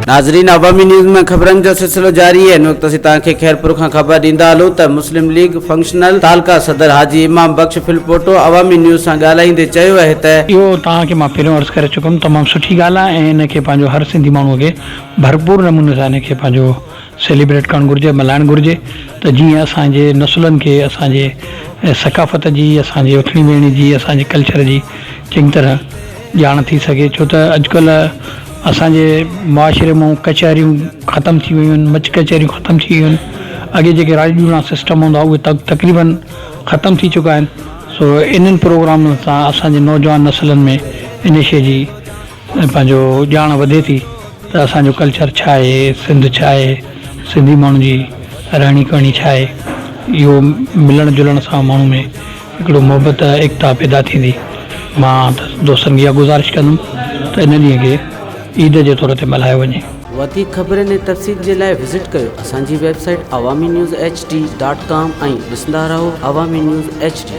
नाज़रीन, अवामी न्यूज़ में ख़बरनि जो सिलसिलो जारी है। वक्त असीं तव्हांखे खैरपुर खां ख़बर ॾींदा हलूं त मुस्लिम लीग फंक्शनल तालका सदर हाजी इमाम बख्श फिलपोटो अवामी न्यूज़ सां ॻाल्हाईंदे चयो आहे त इहो तव्हांखे मां पहिरियों अर्ज़ु करे चुकुमि, तमामु सुठी ॻाल्हि आहे ऐं इनखे पंहिंजो हर सिंधी माण्हूअ खे भरपूर नमूने सां इनखे पंहिंजो सेलिब्रेट करणु घुरिजे, मल्हाइणु घुरिजे, त जीअं असांजे नसुलनि खे असांजे सकाफ़त जी, असांजे उथणी वेहणी जी, असांजे कल्चर जी चङी तरह ॼाण थी सघे। छो त अॼुकल्ह असांजे मुआशिरे मां कचहरियूं ख़तमु थी वियूं आहिनि, मच कचहरियूं ख़तमु थी वियूं आहिनि। अॻे जेके राजूना सिस्टम हूंदा उहे तक़रीबन ख़तमु थी चुका आहिनि। सो इन्हनि प्रोग्रामनि सां असांजे नौजवान नसलनि में इन शइ जी पंहिंजो ॼाण वधे थी त असांजो कल्चर छा आहे, सिंध छा आहे, सिंधी माण्हुनि जी रहणी करणी छा आहे। इहो मिलण जुलण सां माण्हू में हिकिड़ो मुहबत एकता पैदा थींदी। मां दोस्तनि खे इहा गुज़ारिश कंदुमि त इन ॾींहं खे ईद जे तौर ते मल्हायो वञे। वधीक ख़बरनि ऐं तफ़सील जे लाइ विज़िट कयो असांजी वेबसाइट awamiNewsHD.com ऐं ॾिसंदा रहो अवामी न्यूज़ HD।